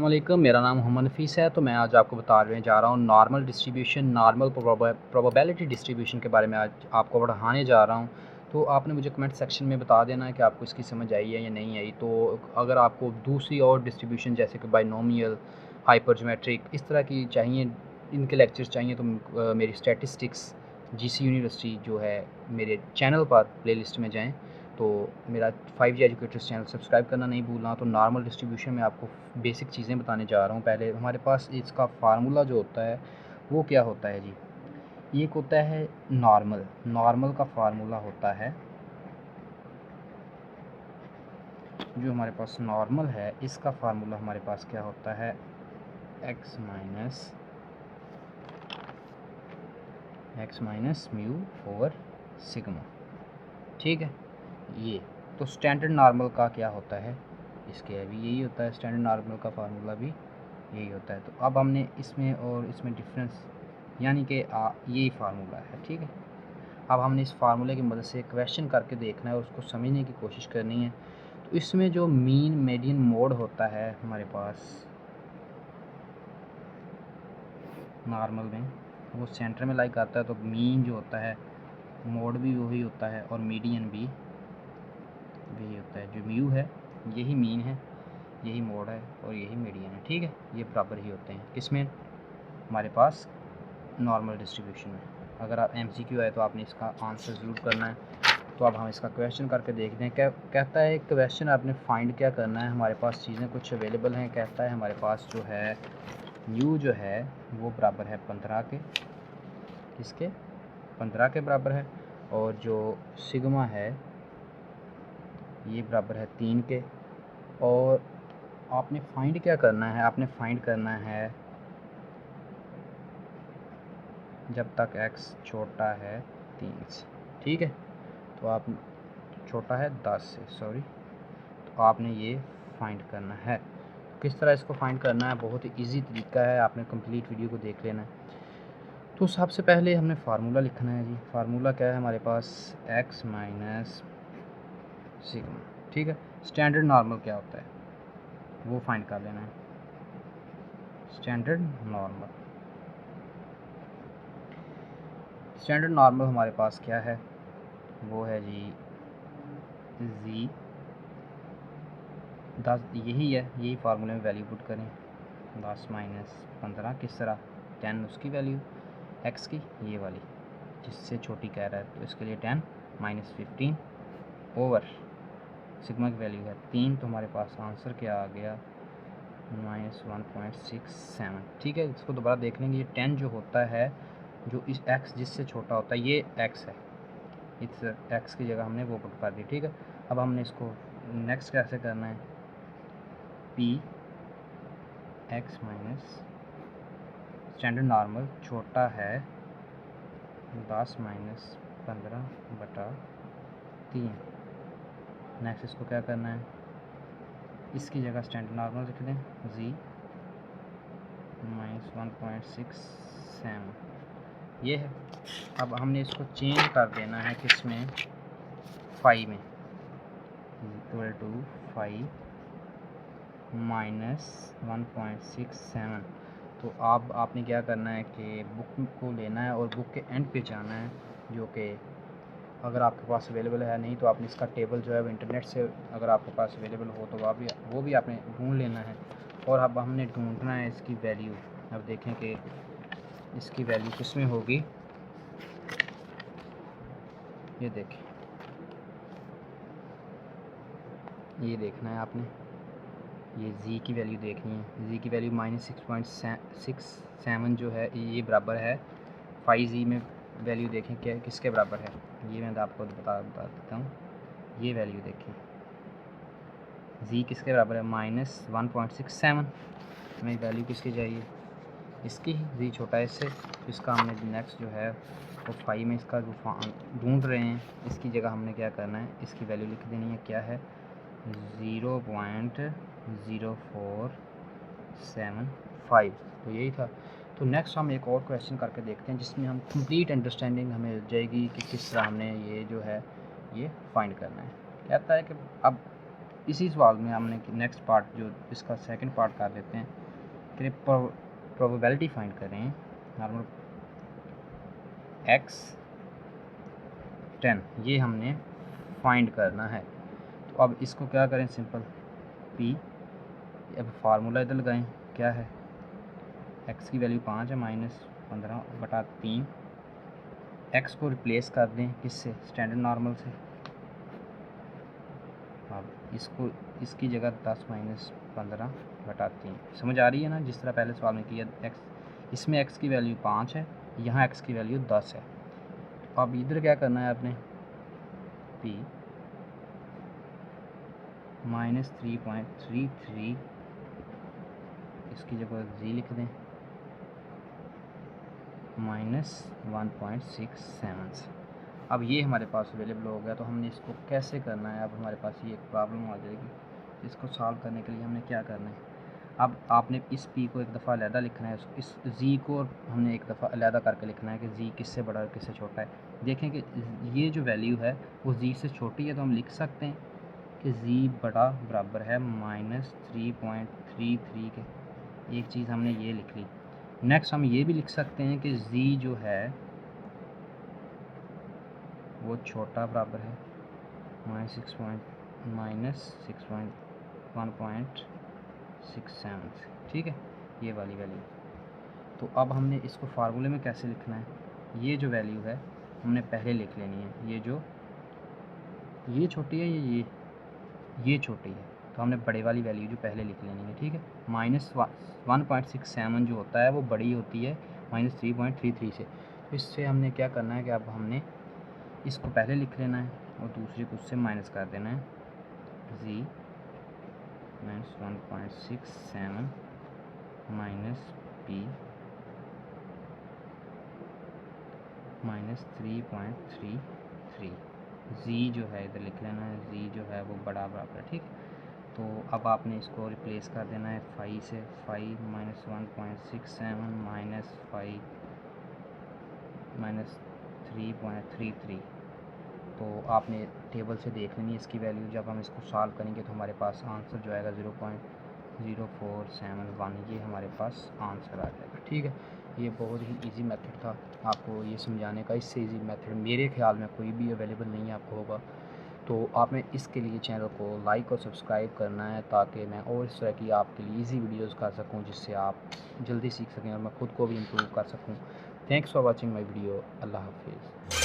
अस्सलाम वालेकुम, मेरा नाम मोहम्मद नफ़ीस है। तो मैं आज आपको बताने जा रहा हूँ normal distribution, normal probability distribution के बारे में आज आपको पढ़ाने जा रहा हूँ। तो आपने मुझे कमेंट सेक्शन में बता देना है कि आपको इसकी समझ आई है या नहीं आई। तो अगर आपको दूसरी और डिस्ट्रीब्यूशन जैसे कि बाइनोमियल, हाइपरज्योमेट्रिक इस तरह की चाहिए, इनके लेक्चर्स चाहिए तो मेरी स्टैटिस्टिक्स जीसी यूनिवर्सिटी जो है मेरे चैनल पर प्लेलिस्ट में जाएँ। तो मेरा 5G एजुकेटर्स चैनल सब्सक्राइब करना नहीं भूलना। तो नॉर्मल डिस्ट्रीब्यूशन में आपको बेसिक चीज़ें बताने जा रहा हूँ। पहले हमारे पास इसका फार्मूला जो होता है वो क्या होता है जी। एक होता है नॉर्मल का फार्मूला होता है, जो हमारे पास नॉर्मल है इसका फार्मूला हमारे पास क्या होता है, x minus mu over sigma. ठीक है, ये तो स्टैंडर्ड नॉर्मल का क्या होता है, इसके अभी यही होता है। स्टैंडर्ड नॉर्मल का फार्मूला भी यही होता है। तो अब हमने इसमें और इसमें डिफरेंस यानी कि यही फार्मूला है। ठीक है, अब हमने इस फार्मूले की मदद से क्वेश्चन करके देखना है और उसको समझने की कोशिश करनी है। तो इसमें जो मीन मीडियन मोड होता है हमारे पास नॉर्मल में, वो सेंटर में लाइक आता है। तो मीन जो होता है मोड भी वही होता है और मीडियन भी वही होता है। जो म्यू है यही मीन है, यही मोड है और यही मीडियन है। ठीक है, ये बराबर ही होते हैं किसमें, हमारे पास नॉर्मल डिस्ट्रीब्यूशन में। अगर आप MCQ आए तो आपने इसका आंसर ज़रूर करना है। तो अब हम इसका क्वेश्चन करके देखते हैं। क्या कहता है क्वेश्चन, आपने फाइंड क्या करना है। हमारे पास चीज़ें कुछ अवेलेबल हैं। कहता है हमारे पास जो है न्यू जो है वो बराबर है 15 के, किसके, 15 के बराबर है। और जो सिग्मा है ये बराबर है 3 के। और आपने फाइंड क्या करना है, आपने फाइंड करना है जब तक x छोटा है 3 से। ठीक है, तो आप छोटा है 10 से, सॉरी। तो आपने ये फाइंड करना है। किस तरह इसको फाइंड करना है, बहुत ही इजी तरीका है, आपने कंप्लीट वीडियो को देख लेना है। तो सबसे पहले हमने फार्मूला लिखना है जी। फार्मूला क्या है हमारे पास, x माइनस सिग्मा। ठीक है, स्टैंडर्ड नॉर्मल क्या होता है वो फाइंड कर लेना है। स्टैंडर्ड नॉर्मल हमारे पास क्या है, वो है जी z 10, यही है, यही फार्मूले में वैल्यू पुट करें। 10 माइनस 15 किस तरह, 10 उसकी वैल्यू, x की ये वाली जिससे छोटी कह रहा है, तो इसके लिए 10 माइनस 15 ओवर सिग्मा की वैल्यू है 3। तो हमारे पास आंसर क्या आ गया, -1.67। ठीक है, इसको दोबारा देख लेंगे। ये 10 जो होता है, जो इस x जिससे छोटा होता है, ये x है, इस x की जगह हमने वो पुट कर दी। ठीक है, अब हमने इसको नेक्स्ट कैसे करना है, p x minus standard normal छोटा है 10 माइनस 15/3। नेक्स्ट इसको क्या करना है, इसकी जगह स्टैंडर्ड नॉर्मल लिख दें, z -1.67 ये है। अब हमने इसको चेंज कर देना है किसमें, 5 में, इक्वल टू 5 माइनस 1.67। तो अब आपने क्या करना है कि बुक को लेना है और बुक के एंड पे जाना है, जो कि अगर आपके पास अवेलेबल है, नहीं तो आपने इसका टेबल जो है वो इंटरनेट से अगर आपके पास अवेलेबल हो तो वो भी आपने ढूंढ लेना है। और अब हमने ढूंढना है इसकी वैल्यू। अब देखें कि इसकी वैल्यू किस में होगी, ये देखें, ये देखना है आपने, ये z की वैल्यू देखनी है। z की वैल्यू -6.67 जो है ये बराबर है 5z में। वैल्यू देखें क्या किसके बराबर है, ये मैं आपको बता देता हूँ। ये वैल्यू देखें, z किसके बराबर है, -1.67। हमें वैल्यू किसकी चाहिए, इसकी। z छोटा है इससे, तो इसका हमने नेक्स्ट जो है वो 5 में इसका जो ढूंढ रहे हैं, इसकी जगह हमने क्या करना है, इसकी वैल्यू लिख देनी है, क्या है 0.0475। तो यही था। तो नेक्स्ट हम एक और क्वेश्चन करके देखते हैं जिसमें हम कंप्लीट अंडरस्टैंडिंग हमें हो जाएगी कि किस तरह हमने ये जो है ये फाइंड करना है। कहता है कि अब इसी सवाल में हमने नेक्स्ट पार्ट जो इसका सेकंड पार्ट कर लेते हैं कि प्रोबेबिलिटी फाइंड करें नॉर्मल x 10, ये हमने फाइंड करना है। तो अब इसको क्या करें, सिंपल p, अब फार्मूला इधर लगाएं, क्या है x की वैल्यू 5 है, -15/3, x को रिप्लेस कर दें किससे, स्टैंडर्ड नॉर्मल से। अब इसको इसकी जगह 10 - 15/3 समझ आ रही है ना, जिस तरह पहले सवाल में किया। x इसमें x की वैल्यू 5 है, यहाँ x की वैल्यू 10 है। अब इधर क्या करना है आपने, p -3.33, इसकी जगह z लिख दें, -1.67। अब ये हमारे पास अवेलेबल हो गया। तो हमने इसको कैसे करना है, अब हमारे पास ये एक प्रॉब्लम आ जाएगी। इसको सॉल्व करने के लिए हमने क्या करना है, अब आपने इस p को एक दफ़ा अलहदा लिखना है, इस z को हमने एक दफ़ा अलहदा करके लिखना है कि z किससे बड़ा और किससे छोटा है। देखें कि ये जो वैल्यू है वो z से छोटी है, तो हम लिख सकते हैं कि z बड़ा बराबर है -3.33 के। एक चीज़ हमने ये लिख ली। नेक्स्ट हम ये भी लिख सकते हैं कि z जो है वो छोटा बराबर है -1.67, ठीक है, ये वाली वैल्यू। तो अब हमने इसको फार्मूले में कैसे लिखना है, ये जो वैल्यू है हमने पहले लिख लेनी है। ये छोटी है, ये छोटी है, तो हमने बड़े वाली वैल्यू जो पहले लिख लेनी है, ठीक है। -1.67 जो होता है वो बड़ी होती है -3.33 से। तो इससे हमने क्या करना है कि अब हमने इसको पहले लिख लेना है और दूसरे को उससे माइनस कर देना है, z -1.67 -p -3.33, z जो है इधर लिख लेना है, z जो है वो बड़ा बराबर है, ठीक। तो अब आपने इसको रिप्लेस कर देना है 5 से, 5 -1.67 -3.33। तो आपने टेबल से देख लेनी है इसकी वैल्यू। जब हम इसको सॉल्व करेंगे तो हमारे पास आंसर जो आएगा 0.0471, ये हमारे पास आंसर आ जाएगा, ठीक है। ये बहुत ही इजी मेथड था आपको ये समझाने का। इससे इजी मेथड मेरे ख्याल में कोई भी अवेलेबल नहीं आपको होगा। तो आपने इसके लिए चैनल को लाइक और सब्सक्राइब करना है ताकि मैं और इस तरह की आपके लिए इजी वीडियोस कर सकूं, जिससे आप जल्दी सीख सकें और मैं ख़ुद को भी इम्प्रूव कर सकूं। Thanks for watching my video. अल्लाह हाफिज़।